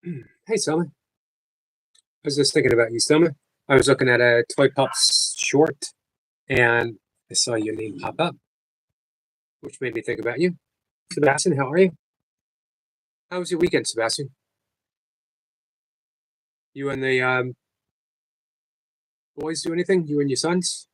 Hey, Selma. I was just thinking about you, Selma. I was looking at a Toy Pops short and I saw your name pop up, which made me think about you. Sebastian, how are you? How was your weekend, Sebastian? You and the boys do anything? You and your sons?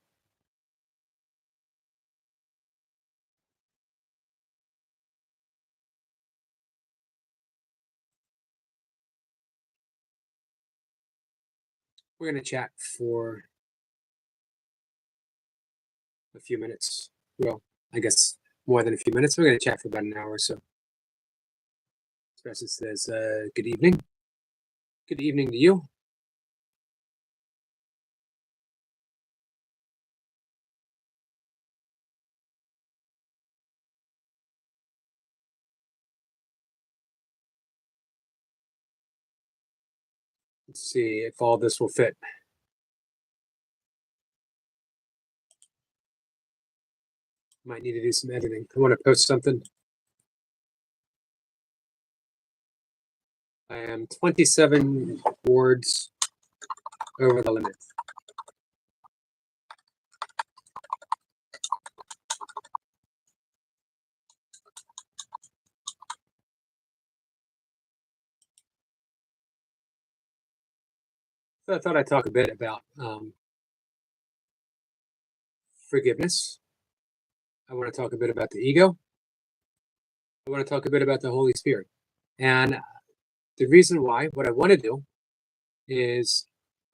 We're going to chat for a few minutes. Well, I guess more than a few minutes. We're going to chat for about an hour or so. Sebastian says, good evening. Good evening to you. Let's see if all this will fit. Might need to do some editing. I want to post something. I am 27 words over the limit. So I thought I'd talk a bit about forgiveness. I want to talk a bit about the ego. I want to talk a bit about the Holy Spirit. And the reason why, what I want to do is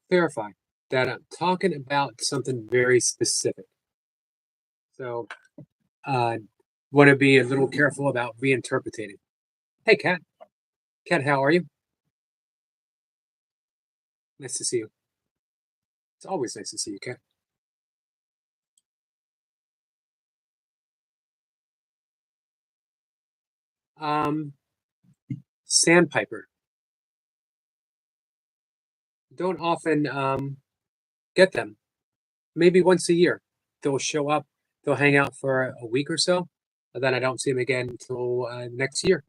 clarify that I'm talking about something very specific. So want to be a little careful about reinterpreting. Hey, Kat. Kat, how are you? Nice to see you. It's always nice to see you, Kat. Um, Sandpiper. Don't often get them. Maybe once a year. They'll show up, they'll hang out for a week or so, and then I don't see them again until next year.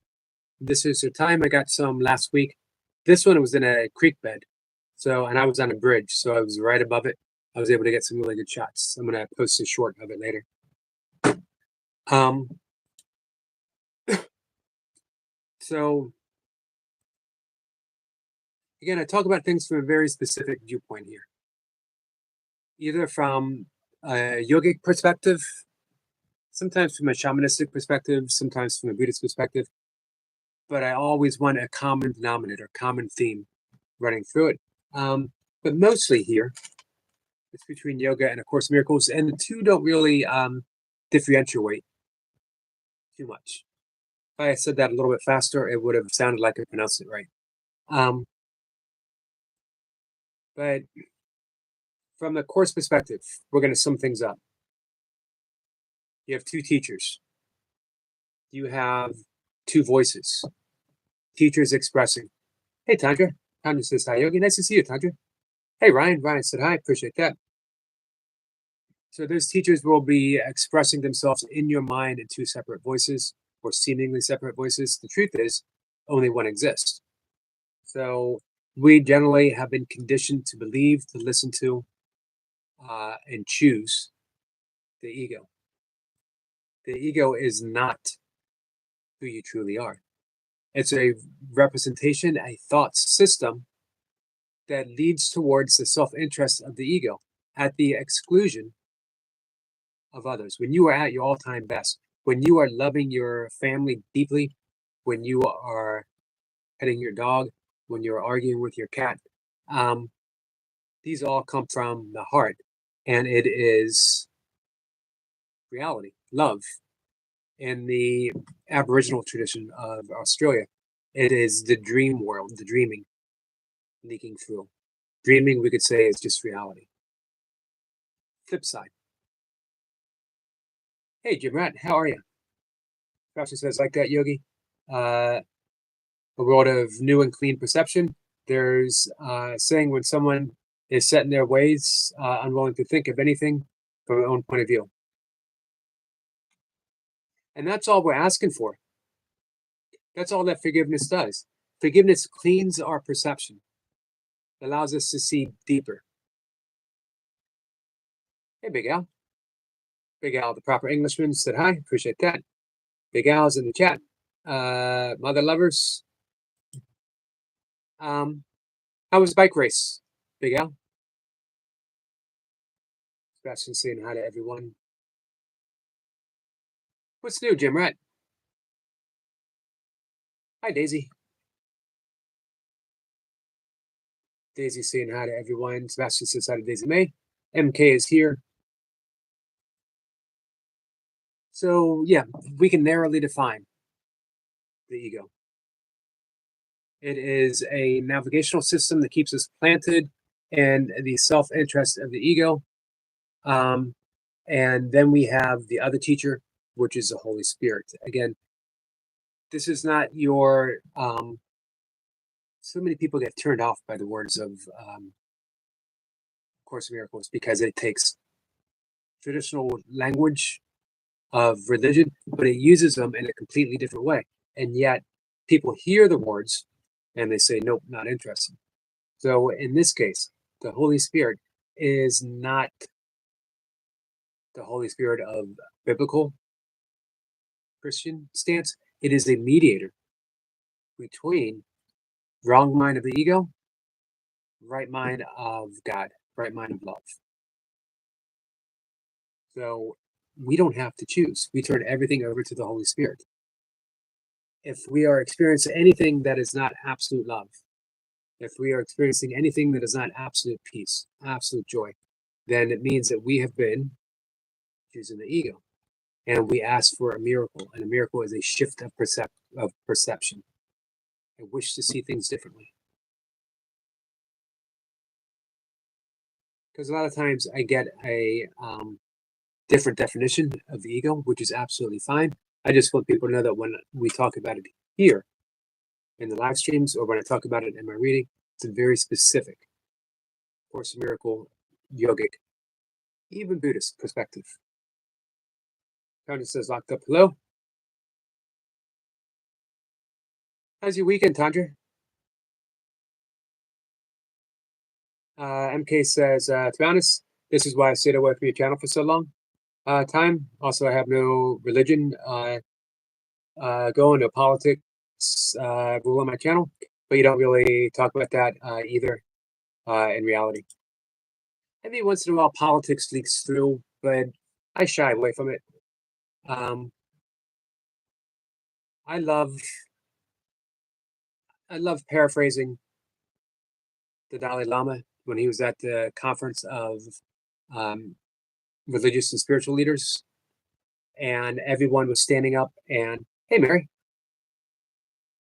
This is the time I got some last week. This one was in a creek bed. So, and I was on a bridge, so I was right above it. I was able to get some really good shots. I'm gonna post a short of it later. Um, so again, I talk about things from a very specific viewpoint here, either from a yogic perspective, sometimes from a shamanistic perspective, sometimes from a Buddhist perspective. But I always want a common denominator, common theme running through it. But mostly here, it's between yoga and A Course in Miracles, and the two don't really differentiate too much. If I had said that a little bit faster, it would have sounded like I pronounced it right. But from the course perspective, we're going to sum things up. You have two teachers. You have two voices. Teachers expressing. Hey, Tandra. Tandra says hi, Yogi. Nice to see you, Tandra. Hey, Ryan. Ryan said hi. Appreciate that. So those teachers will be expressing themselves in your mind in two separate voices or seemingly separate voices. The truth is, only one exists. So we generally have been conditioned to believe, to listen to, and choose the ego. The ego is not who you truly are. It's a representation, a thought system that leads towards the self-interest of the ego at the exclusion of others. When you are at your all-time best, when you are loving your family deeply, when you are petting your dog, when you're arguing with your cat, these all come from the heart, and it is reality, love. In the Aboriginal tradition of Australia, it is the dream world, the dreaming leaking through. Dreaming, we could say, is just reality. Flip side. Hey, Jim Rat, how are you? Pastor says, like that, Yogi. A world of new and clean perception. There's saying when someone is set in their ways, unwilling to think of anything from their own point of view. And that's all we're asking for. That's all that forgiveness does. Forgiveness cleans our perception, allows us to see deeper. Hey, Big Al. Big Al, the proper Englishman, said hi. Appreciate that. Big Al's in the chat. Mother lovers. How was the bike race, Big Al? Sebastian saying hi to everyone. What's new, Jim Rat? Hi, Daisy. Daisy saying hi to everyone. Sebastian says hi to Daisy May. MK is here. So, yeah, we can narrowly define the ego. It is a navigational system that keeps us planted in the self-interest of the ego. And then we have the other teacher, which is the Holy Spirit. Again, this is not your so many people get turned off by the words of Course in Miracles because it takes traditional language of religion, but it uses them in a completely different way. And yet people hear the words and they say, nope, not interested. So in this case, the Holy Spirit is not the Holy Spirit of biblical Christian stance. It is a mediator between wrong mind of the ego, right mind of God, right mind of love. So we don't have to choose. We turn everything over to the Holy Spirit. If we are experiencing anything that is not absolute love, if we are experiencing anything that is not absolute peace, absolute joy, then it means that we have been choosing the ego. And we ask for a miracle. And a miracle is a shift of perception. I wish to see things differently. Because a lot of times I get a different definition of the ego, which is absolutely fine. I just want people to know that when we talk about it here in the live streams or when I talk about it in my reading, it's a very specific Course in Miracle, yogic, even Buddhist perspective. Tony says, locked up, hello. How's your weekend, Tandra? MK says, to be honest, this is why I stayed away from your channel for so long. Time. Also, I have no religion going, no politics rule on my channel, but you don't really talk about that either in reality. Every once in a while, politics leaks through, but I shy away from it. I love paraphrasing the Dalai Lama when he was at the conference of religious and spiritual leaders, and everyone was standing up and, hey, Mary,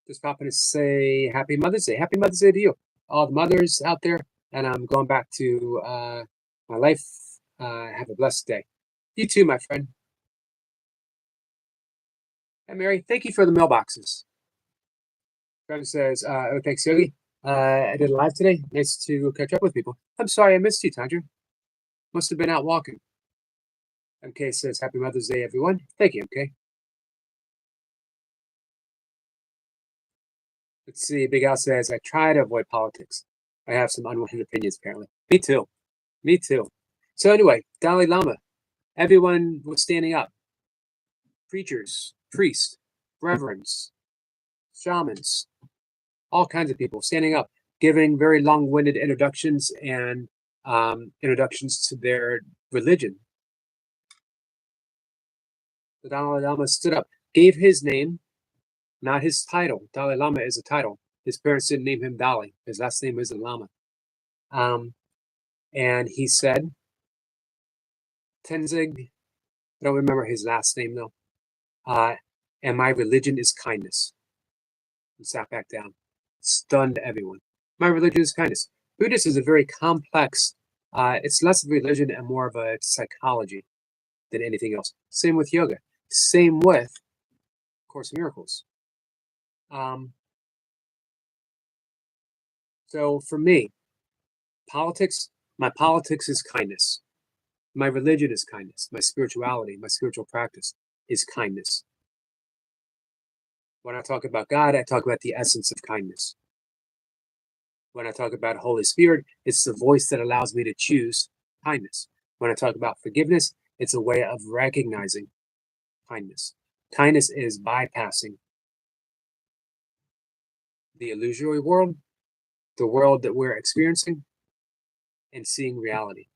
just popping to say Happy Mother's Day. Happy Mother's Day to you, all the mothers out there. And I'm going back to my life. Have a blessed day. You too, my friend. Hey, Mary, thank you for the mailboxes. Travis says, oh, thanks, Yogi. I did a live today. Nice to catch up with people. I'm sorry I missed you, Tandra. Must have been out walking. MK says, Happy Mother's Day, everyone. Thank you, MK. Let's see. Big Al says, I try to avoid politics. I have some unwanted opinions, apparently. Me too. Me too. So anyway, Dalai Lama. Everyone was standing up. Preachers, priests, reverends, shamans, all kinds of people standing up, giving very long-winded introductions and introductions to their religion. The Dalai Lama stood up, gave his name, not his title. Dalai Lama is a title. His parents didn't name him Dalai. His last name is Lama. And he said, Tenzing, I don't remember his last name though. And my religion is kindness. He sat back down, stunned everyone. My religion is kindness. Buddhism is a very complex, it's less of a religion and more of a psychology than anything else. Same with yoga. Same with Course in Miracles. So for me, politics, my politics is kindness. My religion is kindness. My spirituality, my spiritual practice is kindness. When I talk about God, I talk about the essence of kindness. When I talk about Holy Spirit, it's the voice that allows me to choose kindness. When I talk about forgiveness, it's a way of recognizing kindness. Kindness is bypassing the illusory world, the world that we're experiencing, and seeing reality.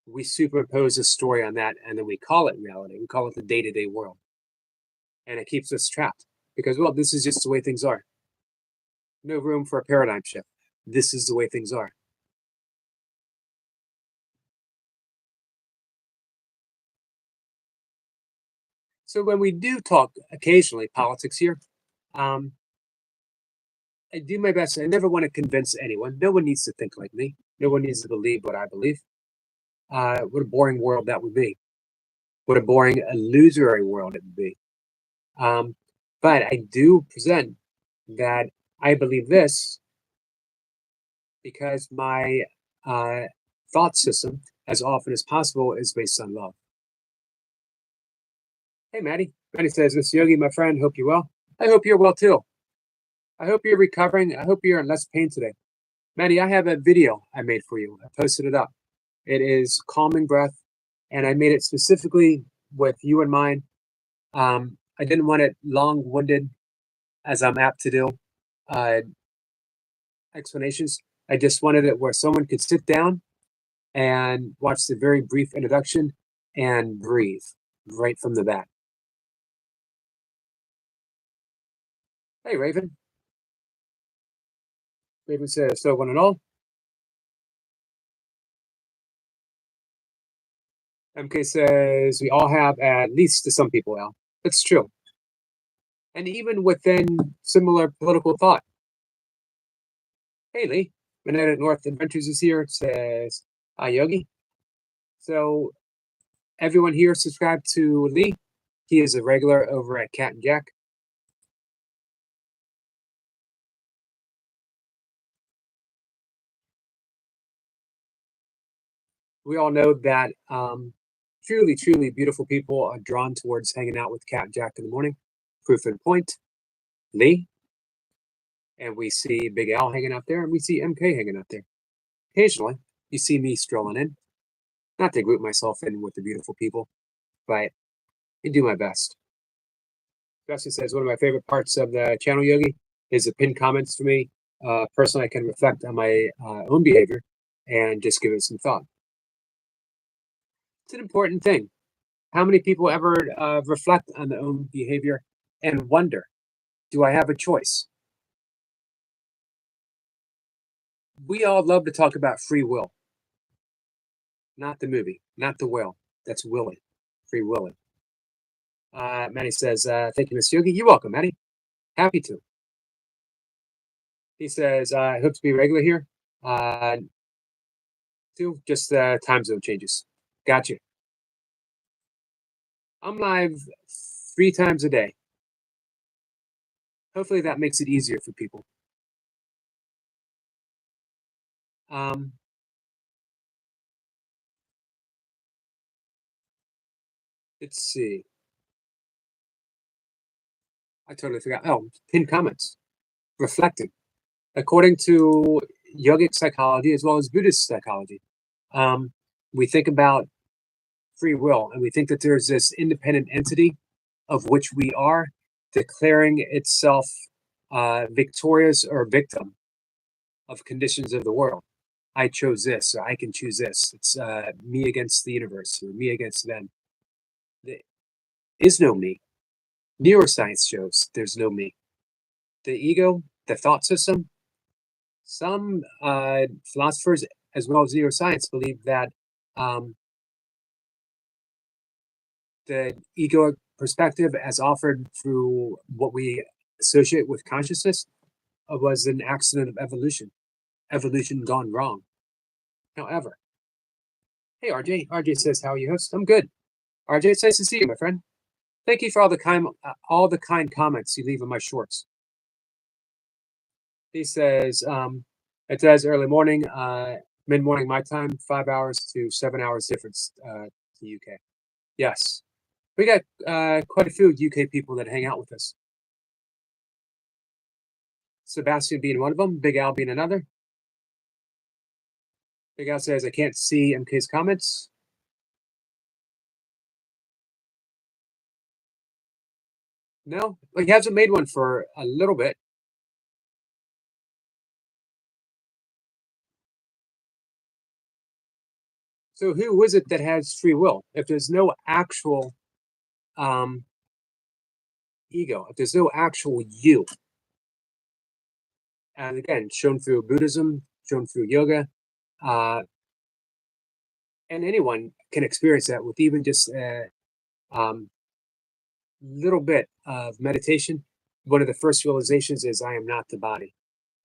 We superimpose a story on that, and then we call it reality. We call it the day-to-day world. And it keeps us trapped because, well, this is just the way things are. No room for a paradigm shift. This is the way things are. So when we do talk occasionally politics here, um, I do my best. I never want to convince anyone. No one needs to think like me. No one needs to believe what I believe. What a boring world that would be. What a boring, illusory world it would be. But I do present that I believe this because my thought system, as often as possible, is based on love. Hey, Maddie. Maddie says, Mr. Yogi, my friend, hope you're well. I hope you're well too. I hope you're recovering. I hope you're in less pain today. Maddie, I have a video I made for you. I posted it up. It is calming breath, and I made it specifically with you in mind. I didn't want it long-winded, as I'm apt to do. Uh, explanations. I just wanted it where someone could sit down and watch the very brief introduction and breathe right from the bat. Hey, Raven. Raven says, so one and all. MK says, we all have at least to some people, Al. That's true. And even within similar political thought. Hey, Lee. Minetta North Adventures is here. It says, hi, Yogi. So everyone here subscribe to Lee. He is a regular over at Cat and Jack. We all know that truly, truly beautiful people are drawn towards hanging out with Cat and Jack in the morning. Proof and point, Lee. And we see Big Al hanging out there, and we see MK hanging out there. Occasionally, you see me strolling in. Not to group myself in with the beautiful people, but I do my best. Justin says, one of my favorite parts of the channel, Yogi, is the pinned comments for me. Personally, I can reflect on my own behavior and just give it some thought. It's an important thing. How many people ever reflect on their own behavior and wonder, do I have a choice? We all love to talk about free will. Not the movie, not the will. That's willing, free willing. Maddie says, thank you, Miss Yogi. You're welcome, Maddie. Happy to. He says, I hope to be regular here. Too, just time zone changes. Gotcha. I'm live 3 times a day. Hopefully that makes it easier for people. Let's see. I totally forgot. Oh, pinned comments. Reflecting. According to yogic psychology as well as Buddhist psychology, we think about free will and we think that there's this independent entity of which we are declaring itself victorious or victim of conditions of the world. I chose this, or I can choose this. It's me against the universe, or me against them. There is no me. Neuroscience shows there's no me. The ego, the thought system, some philosophers, as well as neuroscience, believe that the egoic perspective, as offered through what we associate with consciousness, was an accident of evolution gone wrong. However, hey RJ, RJ says, "How are you, host?" I'm good. RJ, it's nice to see you, my friend. Thank you for all the kind comments you leave in my shorts. He says, it says early morning, mid morning my time, 5 hours to 7 hours difference to UK. Yes, We got quite a few UK people that hang out with us. Sebastian being one of them, Big Al being another. Big Al says, I can't see MK's comments. No, he hasn't made one for a little bit. So who is it that has free will? If there's no actual ego, if there's no actual you, and again, shown through Buddhism, shown through yoga, and anyone can experience that with even just a little bit of meditation. One of the first realizations is I am not the body.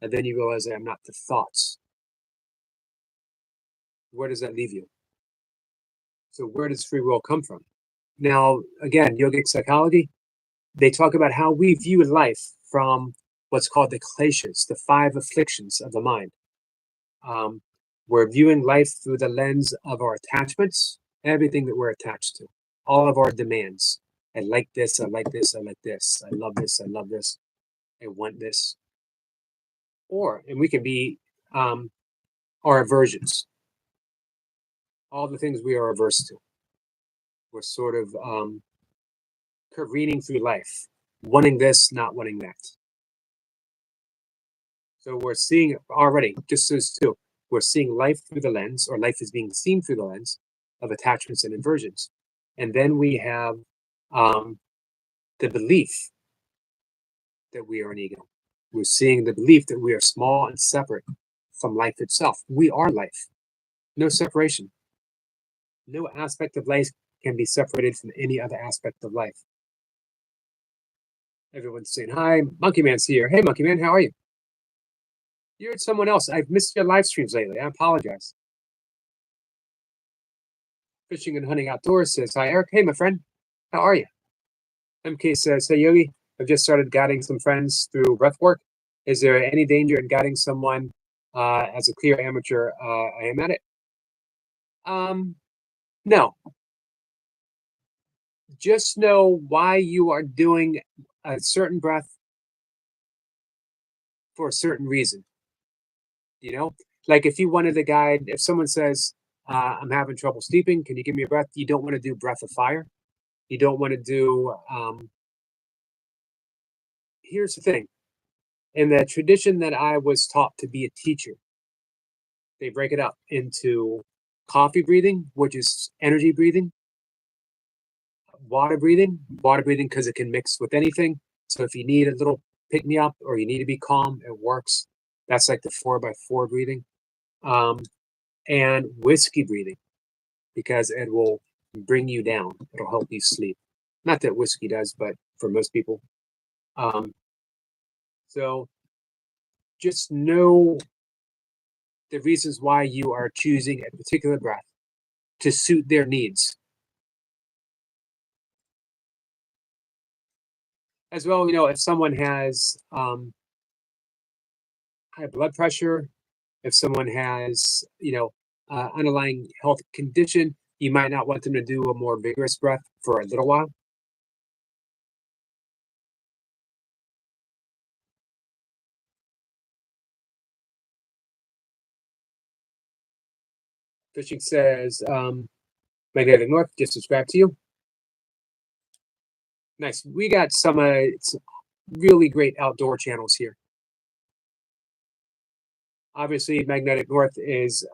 And then you realize I am not the thoughts. Where does that leave you? So where does free will come from? Now, again, yogic psychology, they talk about how we view life from what's called the kleshas, the 5 afflictions of the mind. We're viewing life through the lens of our attachments, everything that we're attached to, all of our demands. I like this, I like this, I like this, I love this, I love this, I want this. And we can be our aversions, all the things we are averse to. We're sort of careening through life, wanting this, not wanting that. So we're seeing already, just those two, we're seeing life through the lens, or life is being seen through the lens of attachments and aversions. And then we have the belief that we are an ego. We're seeing the belief that we are small and separate from life itself. We are life. No separation. No aspect of life can be separated from any other aspect of life. Everyone's saying, hi, Monkey Man's here. Hey, Monkey Man, how are you? You're someone else. I've missed your live streams lately. I apologize. Fishing and Hunting Outdoors says, hi, Eric. Hey, my friend. How are you? MK says, hey, Yogi, I've just started guiding some friends through breath work. Is there any danger in guiding someone as a clear amateur? I am at it. No. Just know why you are doing a certain breath for a certain reason. You know, like if you wanted to guide, if someone says, I'm having trouble sleeping, can you give me a breath? You don't want to do breath of fire. You don't want to do, here's the thing. In the tradition that I was taught to be a teacher, they break it up into coffee breathing, which is energy breathing, water breathing because it can mix with anything. So if you need a little pick me up or you need to be calm, it works. That's like the 4x4 breathing. And whiskey breathing, because it will bring you down. It'll help you sleep. Not that whiskey does, but for most people. So just know the reasons why you are choosing a particular breath to suit their needs. As well, if someone has high blood pressure, if someone has, underlying health condition, you might not want them to do a more vigorous breath for a little while. Fishing says, Magnetic North, just subscribe to you. Nice. We got some really great outdoor channels here. Obviously, Magnetic North is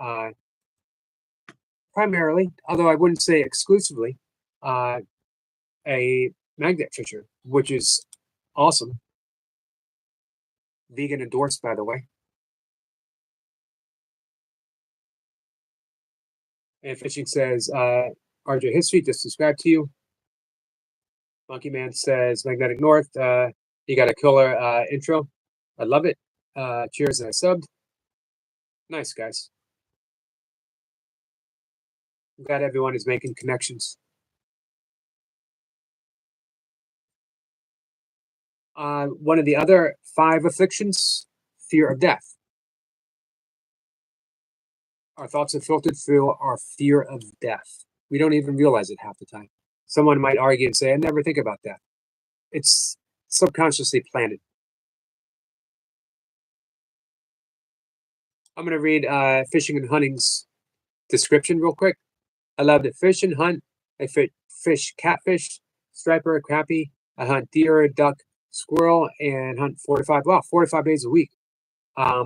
primarily, although I wouldn't say exclusively, a magnet fisher, which is awesome. Vegan endorsed, by the way. And Fishing says, RJ History, just subscribe to you. Monkey Man says, Magnetic North, you got a killer intro. I love it. Cheers, and I subbed. Nice, guys. I'm glad everyone is making connections. One of the other 5 afflictions, fear of death. Our thoughts are filtered through our fear of death. We don't even realize it half the time. Someone might argue and say, I never think about that. It's subconsciously planted. I'm going to read fishing and hunting's description real quick. I love to fish and hunt. I fish catfish, striper, crappie. I hunt deer, duck, squirrel, and hunt 4 to 5. Wow, 4 to 5 days a week. I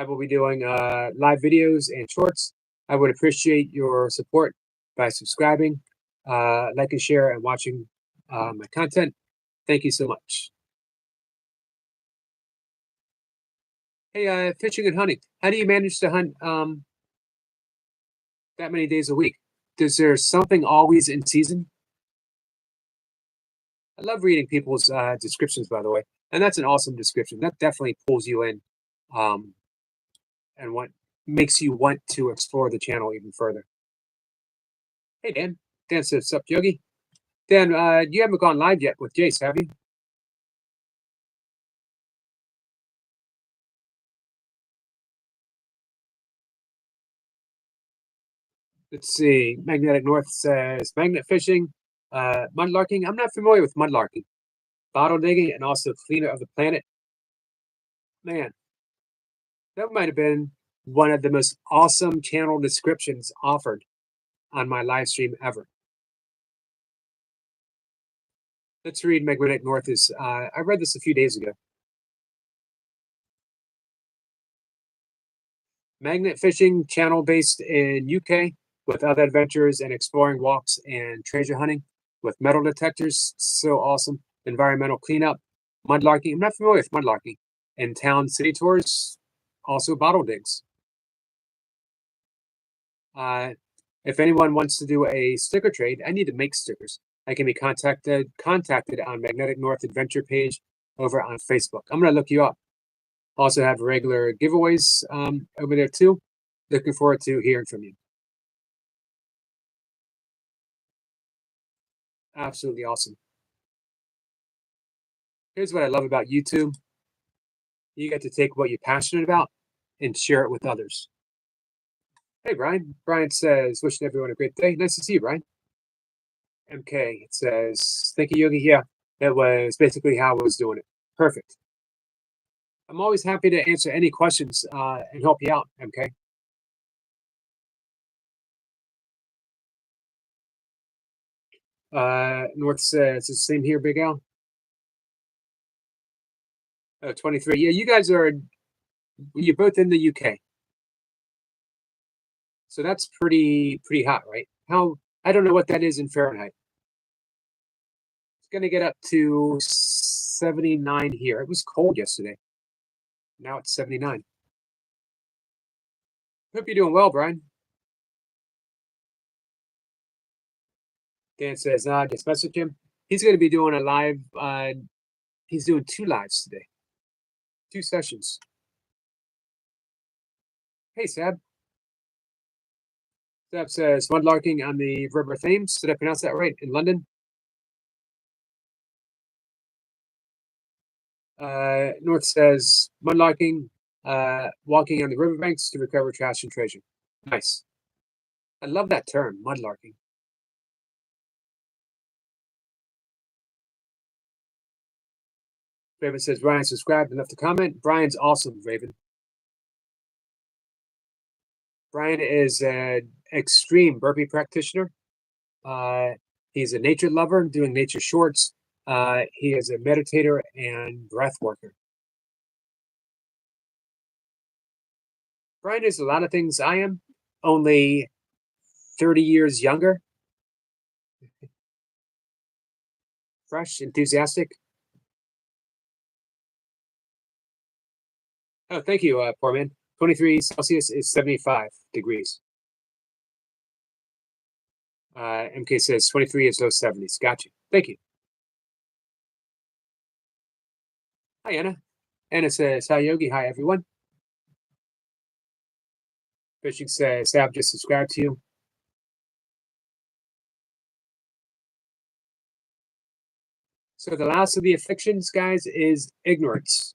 will be doing live videos and shorts. I would appreciate your support by subscribing, like and share, and watching my content. Thank you so much. Hey, fishing and hunting. How do you manage to hunt that many days a week? Is there something always in season? I love reading people's descriptions, by the way, and that's an awesome description. That definitely pulls you in, and what makes you want to explore the channel even further. Hey, Dan. Dan says, "Sup, Yogi?" Dan, you haven't gone live yet with Jace, have you? Let's see. Magnetic North says magnet fishing, mudlarking. I'm not familiar with mudlarking. Bottle digging and also cleaner of the planet. Man, that might have been one of the most awesome channel descriptions offered on my live stream ever. Let's read Magnetic North. I read this a few days ago. Magnet fishing channel based in UK with other adventures and exploring walks and treasure hunting with metal detectors. So awesome. Environmental cleanup, mudlarking. I'm not familiar with mudlarking. And town city tours, also bottle digs. If anyone wants to do a sticker trade, I need to make stickers. I can be contacted on Magnetic North Adventure page over on Facebook. I'm going to look you up. Also have regular giveaways over there too. Looking forward to hearing from you. Absolutely awesome. Here's what I love about YouTube. You get to take what you're passionate about and share it with others. Hey, Brian. Brian says, wishing everyone a great day. Nice to see you, Brian. MK, it says, thank you, Yogi. Yeah, that was basically how I was doing it. Perfect. I'm always happy to answer any questions and help you out, MK. North says, it's the same here, Big Al. 23. Yeah, you guys you're both in the UK. So that's pretty hot, right? I don't know what that is in Fahrenheit. It's going to get up to 79 here. It was cold yesterday. Now it's 79. Hope you're doing well, Brian. Dan says, just message him. He's going to be doing a live. He's doing 2 lives today. 2 sessions. Hey, Sab. Sab says, mudlarking on the River Thames. Did I pronounce that right? In London? North says, mudlarking, walking on the riverbanks to recover trash and treasure. Nice. I love that term, mudlarking. Raven says, Brian subscribed and left a comment. Brian's awesome, Raven. Brian is an extreme burpee practitioner. He's a nature lover, doing nature shorts. He is a meditator and breath worker. Brian is a lot of things I am, only 30 years younger. Fresh, enthusiastic. Oh, thank you, poor man. 23 Celsius is 75 degrees. MK says 23 is low 70s. Got you. Thank you. Hi, Anna. Anna says, hi, Yogi. Hi, everyone. Fishing says, Sab just subscribed to you. So the last of the afflictions, guys, is ignorance.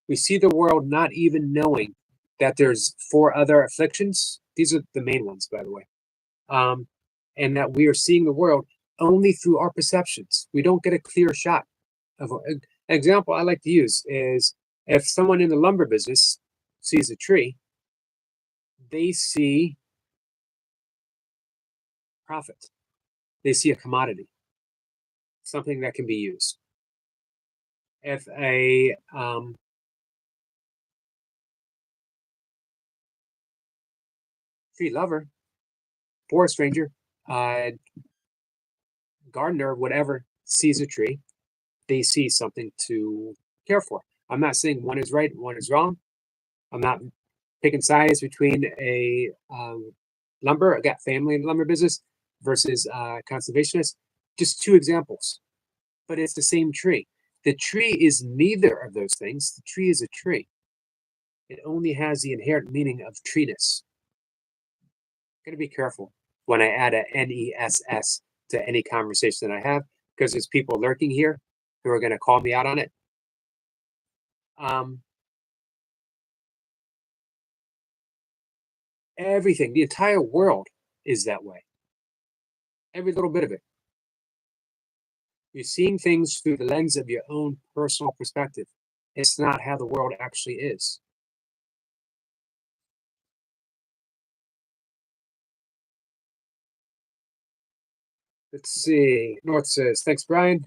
We see the world not even knowing that there's 4 other afflictions. These are the main ones, by the way. and that we are seeing the world only through our perceptions. We don't get a clear shot of an example I like to use is if someone in the lumber business sees a tree, they see profit. They see a commodity, something that can be used. If a tree lover, forest ranger, gardener, whatever, sees a tree, they see something to care for. I'm not saying one is right, one is wrong. I'm not picking sides between a lumber, I got family in the lumber business versus conservationist. Just two examples, but it's the same tree. The tree is neither of those things. The tree is a tree. It only has the inherent meaning of treeness. I'm gonna be careful when I add a NESS to any conversation that I have because there's people lurking here who are gonna call me out on it. Everything, the entire world is that way. Every little bit of it. You're seeing things through the lens of your own personal perspective. It's not how the world actually is. Let's see. North says, thanks, Brian.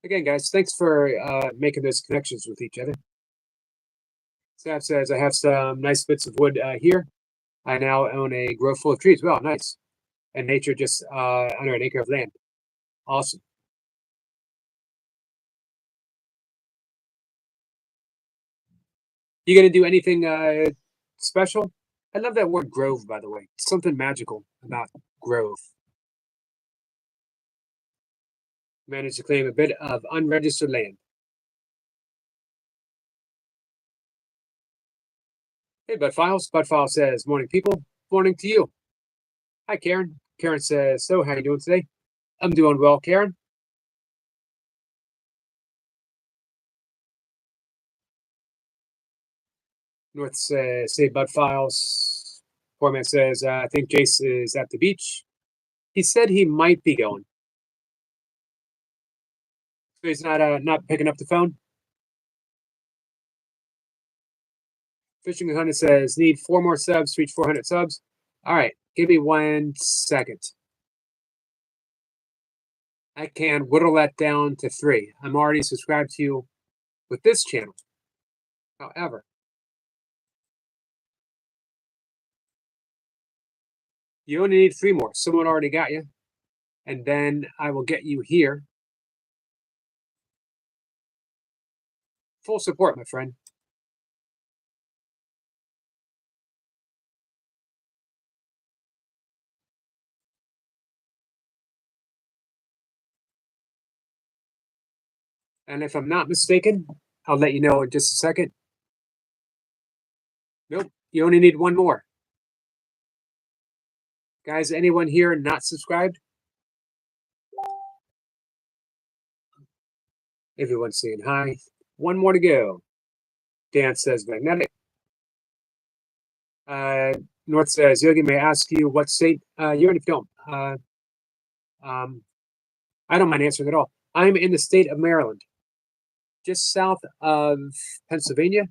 Again, guys, thanks for making those connections with each other. Sav says, I have some nice bits of wood here. I now own a grove full of trees. Well, nice. And nature just under an acre of land. Awesome. You gonna do anything special? I love that word grove, by the way. Something magical about grove. Managed to claim a bit of unregistered land. Hey, Bud Files. Bud Files says, morning, people. Morning to you. Hi, Karen. Karen says, so how you doing today? I'm doing well, Karen. North says, say Bud Files. Poor man says, I think Jace is at the beach. He said he might be going. So he's not picking up the phone. Fishing 100 says, need 4 more subs to reach 400 subs. All right, give me 1 second. I can whittle that down to 3. I'm already subscribed to you with this channel. However, you only need 3 more. Someone already got you. And then I will get you here. Full support, my friend. And if I'm not mistaken, I'll let you know in just a second. Nope, you only need 1 more. Guys, anyone here not subscribed? Everyone's saying hi. 1 more to go. Dan says magnetic. North says, Yogi, may I ask you what state you're in the film? I don't mind answering at all. I'm in the state of Maryland, just south of Pennsylvania,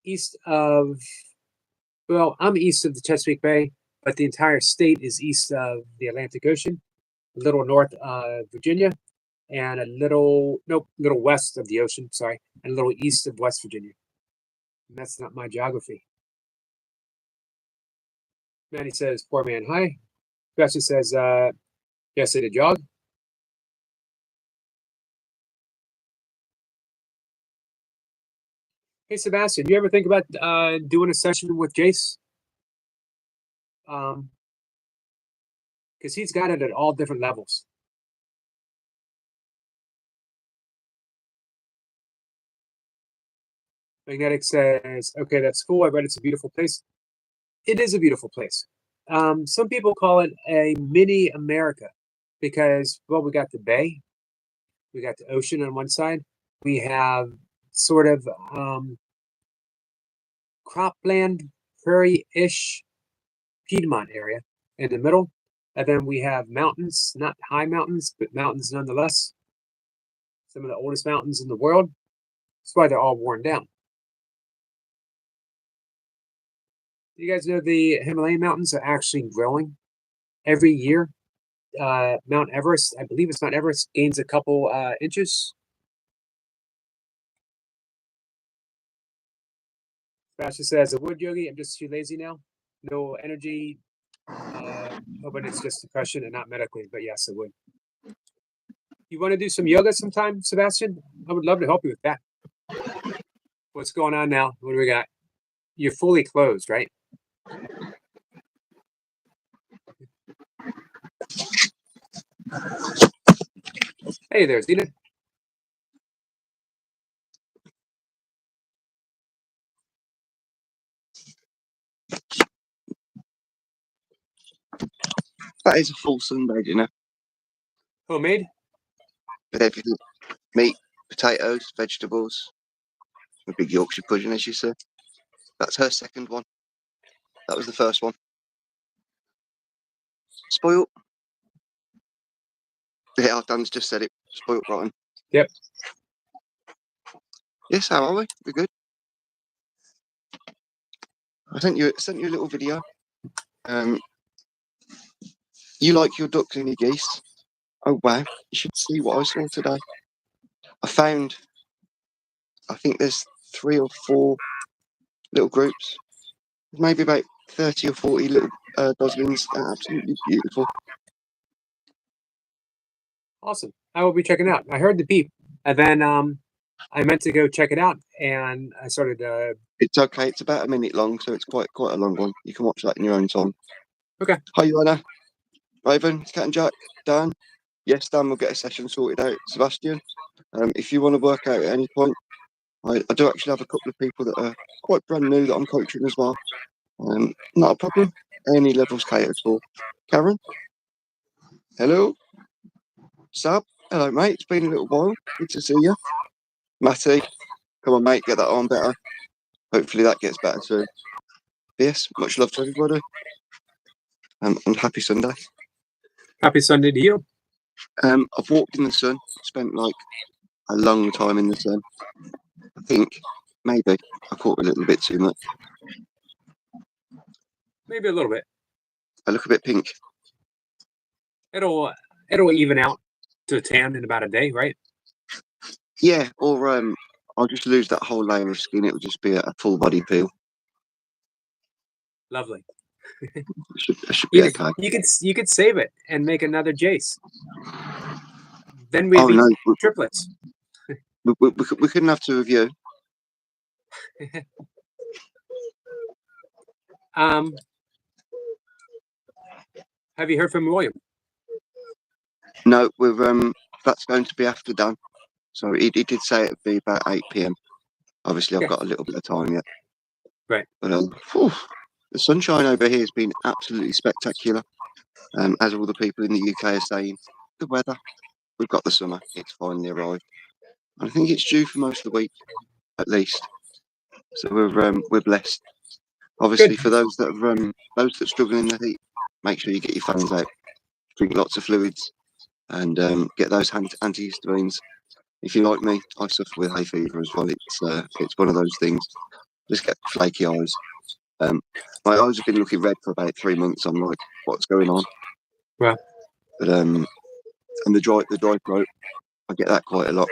east of, well, I'm east of the Chesapeake Bay, but the entire state is east of the Atlantic Ocean, a little north of Virginia, and a little west of the ocean, sorry, and a little east of West Virginia. And that's not my geography. Manny says, poor man, hi. Sebastian says, yes, I did jog. Hey, Sebastian, you ever think about doing a session with Jace? Because he's got it at all different levels. Magnetic says, okay, that's cool. I read it's a beautiful place. It is a beautiful place. Some people call it a mini America because, well, we got the bay, we got the ocean on one side, we have sort of cropland prairie-ish Piedmont area in the middle. And then we have mountains, not high mountains, but mountains nonetheless. Some of the oldest mountains in the world. That's why they're all worn down. You guys know the Himalayan mountains are actually growing every year. Mount Everest, I believe it's Mount Everest, gains a couple inches. Sebastian says, a wood yogi, I'm just too lazy now. No energy. Hoping it's just depression and not medically, but yes, it would. You want to do some yoga sometime, Sebastian? I would love to help you with that. What's going on now? What do we got? You're fully closed, right? Hey there, Zena. That is a full sunbed, you know. Homemade? With everything. Meat, potatoes, vegetables. A big Yorkshire pudding, as you said. That's her second one. That was the first one. Spoiled. Yeah, Dan's just said it. Spoiled rotten. Yep. Yes, how are we? We're good. I sent you a little video. You like your ducks and your geese? Oh wow! You should see what I saw today. I found, I think there's 3 or 4 little groups. Maybe about 30 or 40 little goslings. They're absolutely beautiful. Awesome. I will be checking it out. I heard the beep, and then I meant to go check it out, and I started. It's okay. It's about a minute long, so it's quite a long one. You can watch that in your own time. Okay. Hi, Joanna. Raven, Cat and Jack, Dan. Yes, Dan will get a session sorted out. Sebastian, if you want to work out at any point, I do actually have a couple of people that are quite brand new that I'm coaching as well. Not a problem. Any levels catered for. Karen, hello. Sab, hello, mate. It's been a little while. Good to see you. Matty, come on, mate. Get that on better. Hopefully that gets better soon. Yes, much love to everybody. And happy Sunday. Happy Sunday to you. I've walked in the sun, spent like a long time in the sun. I think maybe I caught a little bit too much. Maybe a little bit. I look a bit pink. It'll even out to tan in about a day, right? Yeah, or I'll just lose that whole layer of skin. It'll just be a full body peel. Lovely. It should be okay. You could save it and make another Jace. Then we'd be triplets. We couldn't have 2 of you. Have you heard from William? No, that's going to be after Dan. So he did say it'd be about 8 p.m. Obviously, I've got a little bit of time yet. Right. But the sunshine over here has been absolutely spectacular. As all the people in the UK are saying, the weather. We've got the summer. It's finally arrived. I think it's due for most of the week, at least. So we're blessed. Obviously, Good. for those that struggle in the heat, make sure you get your fans out, drink lots of fluids, and get those antihistamines. If you're like me, I suffer with hay fever as well. It's one of those things. Just get flaky eyes. My eyes have been looking red for about 3 months. I'm like, what's going on? Well, but and the dry throat, I get that quite a lot,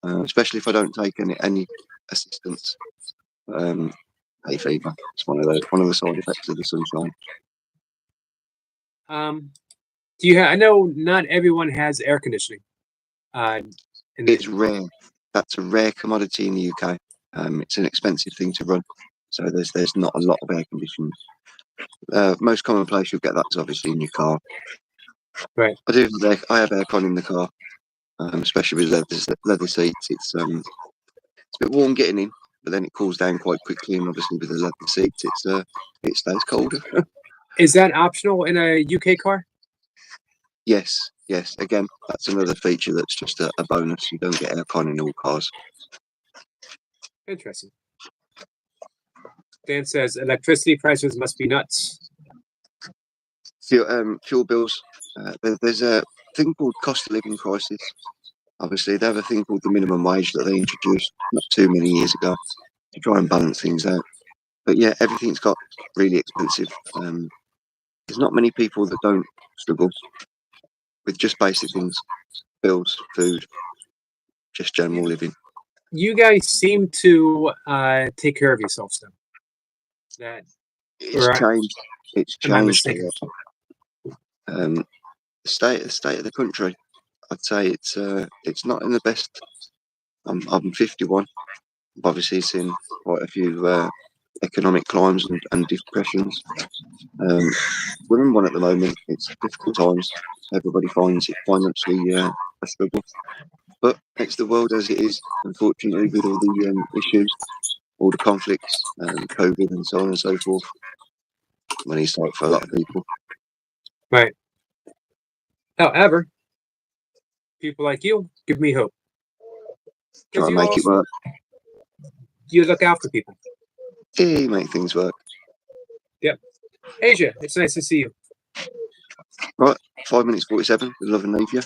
especially if I don't take any assistance. Hay fever. It's one of the side effects of the sunshine. Do you I know not everyone has air conditioning. It's rare. That's a rare commodity in the UK. It's an expensive thing to run, so there's not a lot of air conditioning. Most common place you'll get that is obviously in your car. Right. I have aircon in the car, especially with leather seats. It's a bit warm getting in, but then it cools down quite quickly, and obviously with the leather seats, it stays colder. Is that optional in a UK car? Yes. Again, that's another feature that's just a bonus. You don't get aircon in all cars. Interesting. Dan says electricity prices must be nuts. Fuel bills. There's a thing called cost of living crisis. Obviously, they have a thing called the minimum wage that they introduced not too many years ago to try and balance things out. But yeah, everything's got really expensive. There's not many people that don't struggle with just basic things: bills, food, just general living. You guys seem to take care of yourselves though. That It's Right. changed. It's Am I changed. mistaken? The state of the country. I'd say it's not in the best. I'm 51. I've obviously seen quite a few economic climbs and depressions. We're in one at the moment. It's difficult times. Everybody finds it financially a struggle. But it's the world as it is, unfortunately, with all the issues, all the conflicts, COVID and so on and so forth. Money's tight for a lot of people. Right. However, people like you give me hope. Try and you make it also- work. You look out for people. Yeah, make things work. Asia, it's nice to see you. 5 minutes 47 with Love and Leave You.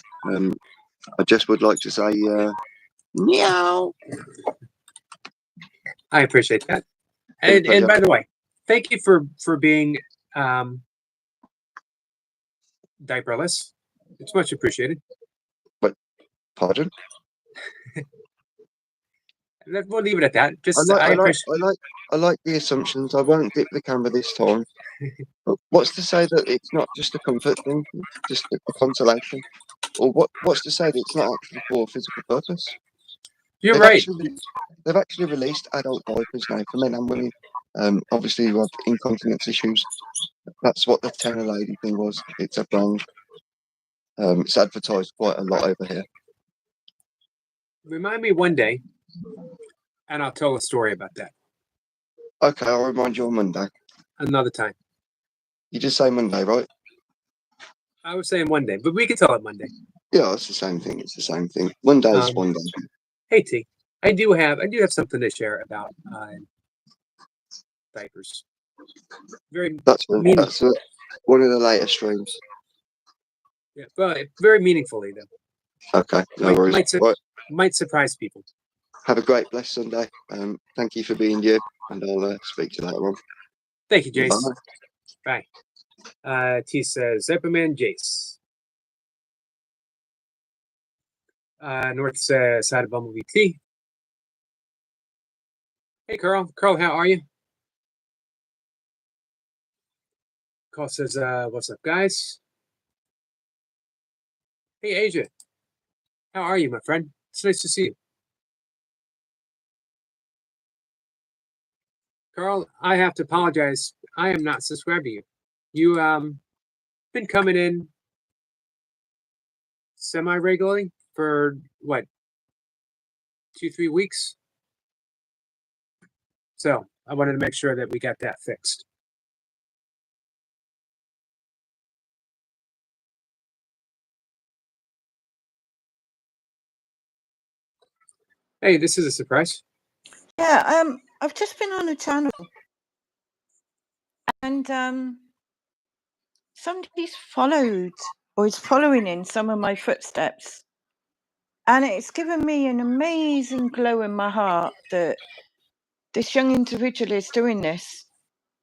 I just would like to say, meow. I appreciate that. Been a And pleasure. by the way, thank you for being diaperless. It's much appreciated. Pardon? We'll leave it at that. Just I like the assumptions. I won't dip the camera this time. But what's to say that it's not just a comfort thing, just a consolation? Or what's to say that it's not actually for a physical purpose? You're They've right. They've actually released adult diapers now for men and women. Obviously, who have incontinence issues. That's what the Tenor Lady thing was. It's a brand. It's advertised quite a lot over here. Remind me one day, and I'll tell a story about that Okay, I'll remind you on Monday. another time. You just say Monday, right? I was saying one day, but we can tell it Monday. Yeah, it's the same thing. It's the same thing. One day is one day. Hey T, I do have something to share about diapers. Very That's meaning- one of the later streams. yeah, well, very meaningfully though. Okay, no worries. Right, Might surprise people. have a great blessed Sunday. Thank you for being you, and I'll speak to you later on. Thank you, Jace. Bye. Bye. T says Zepperman Jace. North says side of Bumblebee T. Hey Carl. Carl, how are you? Carl says, what's up, guys? Hey Asia. How are you, my friend? It's nice to see you. Carl, I have to apologize. I am not subscribed to you. You been coming in semi-regularly for what, 2-3 weeks? So I wanted to make sure that we got that fixed. Hey, this is a surprise. Yeah, I've just been on a channel and somebody's followed or is following in some of my footsteps. And it's given me an amazing glow in my heart that this young individual is doing this.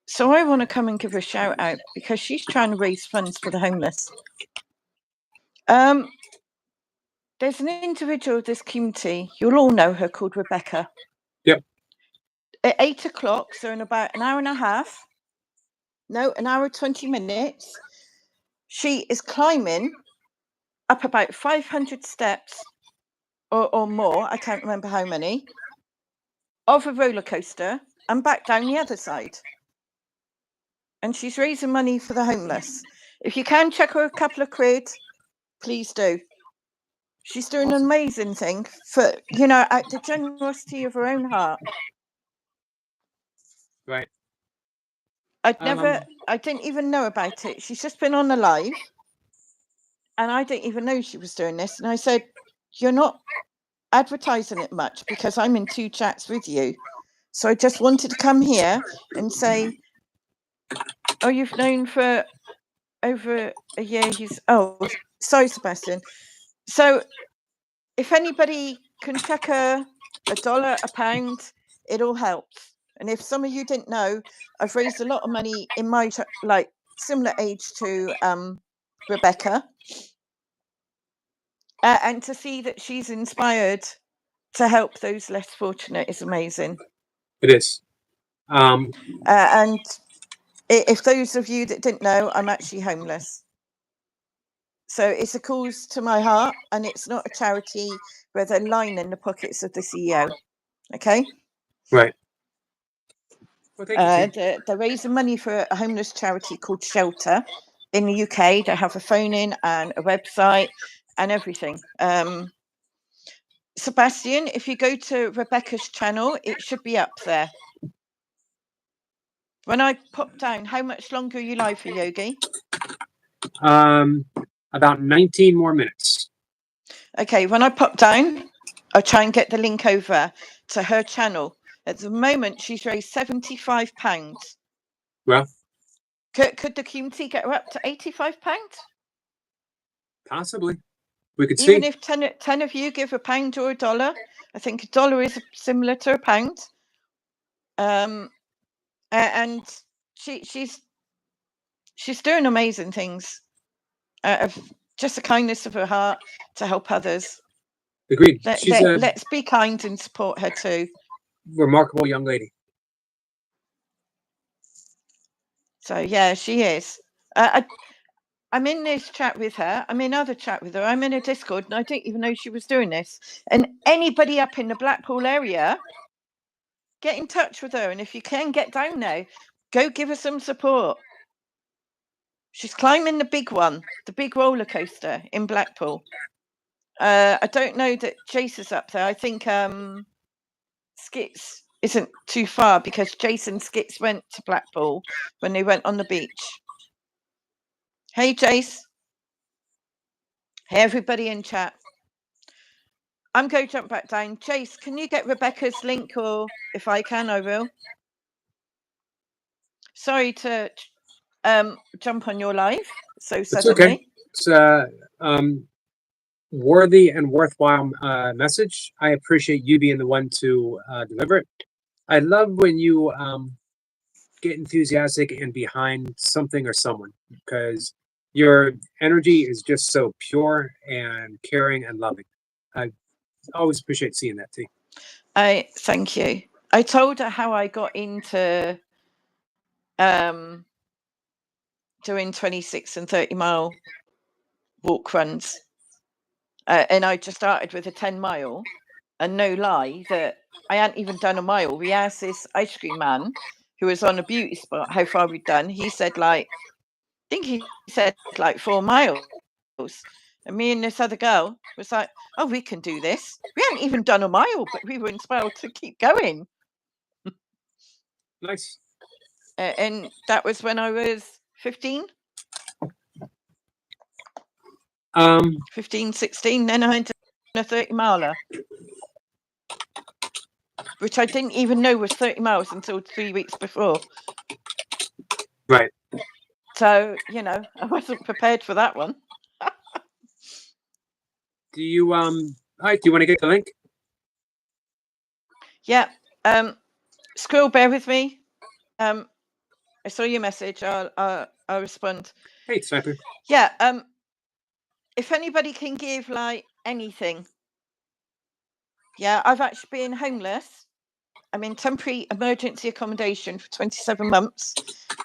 So I want to come and give her a shout out because she's trying to raise funds for the homeless. There's an individual of this community, you'll all know her, called Rebecca. Yep. At 8 o'clock, so in about an hour and a half, an hour 20 minutes, she is climbing up about 500 steps or more, I can't remember how many, of a roller coaster and back down the other side. And she's raising money for the homeless. If you can check her a couple of quid, please do. She's doing an amazing thing for, out the generosity of her own heart. Right. I didn't even know about it. She's just been on the live and I didn't even know she was doing this. And I said, you're not advertising it much because I'm in 2 chats with you. So I just wanted to come here and say, oh, you've known for over a year. Sorry, Sebastian. So if anybody can chuck $1, £1, it all helps. And if some of you didn't know, I've raised a lot of money in my similar age to Rebecca, and to see that she's inspired to help those less fortunate is amazing. It is. And if those of you that didn't know, I'm actually homeless. So it's a cause to my heart, and it's not a charity where they're lining the pockets of the CEO. Okay. Right. Well, thank you, They're raising money for a homeless charity called Shelter in the UK. They have a phone in and a website and everything. Sebastian, if you go to Rebecca's channel, it should be up there. When I pop down, how much longer are you live for, Yogi? About 19 more minutes. Okay, when I pop down, I'll try and get the link over to her channel. At the moment, she's raised £75. Well, could the community get her up to £85? possibly. We could Even see. if 10 of you give £1 or $1, I think $1 is similar to £1. And she's doing amazing things of just the kindness of her heart to help others. Agreed. She's a Let's be kind and support her too. remarkable young lady. So yeah, she is. I'm in this chat with her. I'm in other chat with her. I'm in a Discord, and I didn't even know she was doing this. And anybody up in the Blackpool area, get in touch with her. And if you can get down there, go give her some support. She's climbing the big one, the big roller coaster in Blackpool. I don't know that Jace is up there. I think Skits isn't too far, because Jason Skits went to Blackpool when they went on the beach. Hey, Jace. Hey, everybody in chat. I'm going to jump back down. Jace, can you get Rebecca's link? Or if I can, I will. Sorry to jump on your live so suddenly. It's okay. It's worthy and worthwhile message. I appreciate you being the one to deliver it. I love when you get enthusiastic and behind something or someone, because your energy is just so pure and caring and loving. I always appreciate seeing that too. Thank you. I told her how I got into doing 26 and 30 mile walk runs, and I just started with a 10 mile, and no lie that I hadn't even done a mile. We asked this ice cream man who was on a beauty spot how far we'd done. He said I think he said 4 miles. And me and this other girl was like, oh, we can do this. We hadn't even done a mile, but we were inspired to keep going. Nice. And that was when I was 15. 15, 16. Then I did a 30 miler, which I didn't even know was 30 miles until 3 weeks before. Right. So, I wasn't prepared for that one. Do you all right, do you want to get the link? Yeah. Squirrel, bear with me. I saw your message. I'll respond. Hey, Sniper. Yeah. If anybody can give anything. Yeah, I've actually been homeless. I'm in temporary emergency accommodation for 27 months.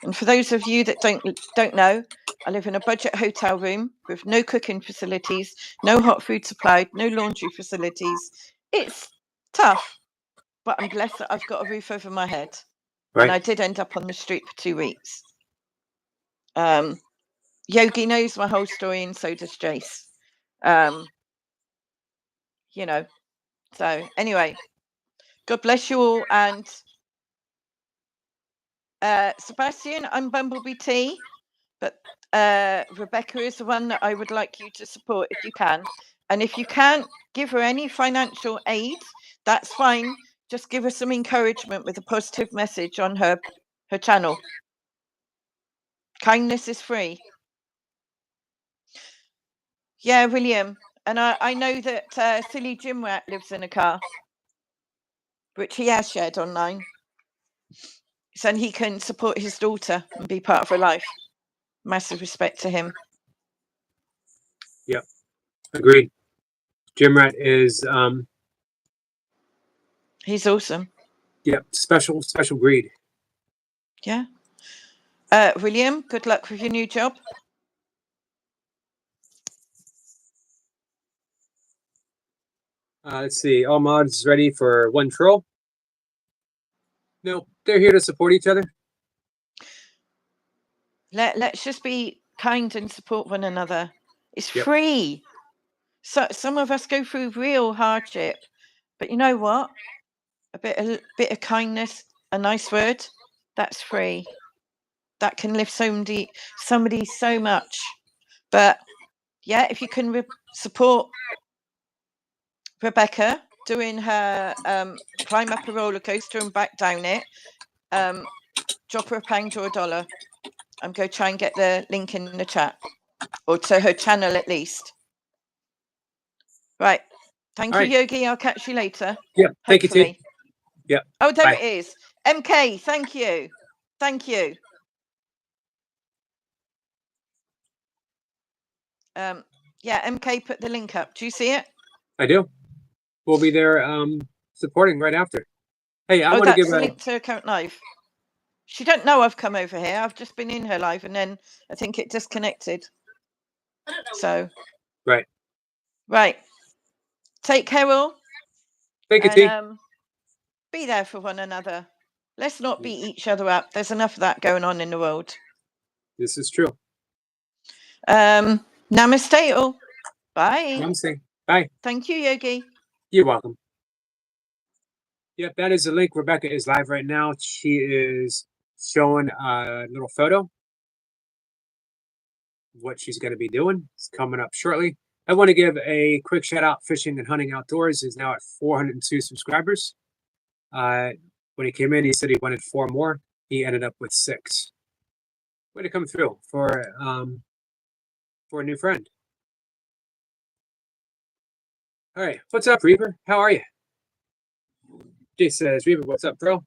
And for those of you that don't know, I live in a budget hotel room with no cooking facilities, no hot food supplied, no laundry facilities. It's tough, but I'm blessed that I've got a roof over my head. Right. And I did end up on the street for 2 weeks. Yogi knows my whole story, and so does Jace. So anyway, God bless you all. And Sebastian, I'm Bumblebee T, but Rebecca is the one that I would like you to support if you can. And if you can't give her any financial aid, that's fine. just give her some encouragement with a positive message on her channel. Kindness is free. Yeah, William. And I know that Silly Jim Rat lives in a car, which he has shared online. So he can support his daughter and be part of her life. Massive respect to him. Agreed. Jim Rat is He's awesome. special breed. Yeah. William, good luck with your new job. Let's see. All mods ready for one troll? No, they're here to support each other. Let's just be kind and support one another. It's Yep. free. So some of us go through real hardship, but you know what? A bit of kindness, a nice word, that's free. That can lift somebody so much. But yeah, if you can support Rebecca doing her climb up a roller coaster and back down it, drop her £1 or $1. I'm going to try and get the link in the chat, or to her channel at least. Right. Thank All you, right. Yogi. I'll catch you later. Yeah. Thank you, T. Hopefully. Yeah. Oh, there Bye. it is. MK, thank you. Thank you. Yeah, MK put the link up. Do you see it? I do. We'll be there supporting right after. Hey, I want to give that's the a link to Account Live. She don't know I've come over here. I've just been in her live, and then I think it disconnected. So right. Take care, all. thank you, T. And be there for one another. Let's not beat each other up. There's enough of that going on in the world. This is true. Namaste, all. Bye. Namaste. Bye. Thank you, Yogi. You're welcome. Yep, that is the link. Rebecca is live right now. She is showing a little photo of what she's going to be doing. It's coming up shortly. I want to give a quick shout out. Fishing and Hunting Outdoors is now at 402 subscribers. When he came in, he said he wanted 4 more. He ended up with 6. Way to come through for a new friend. All right, what's up, Reaper? How are you? Jay says, Reaper, what's up, bro?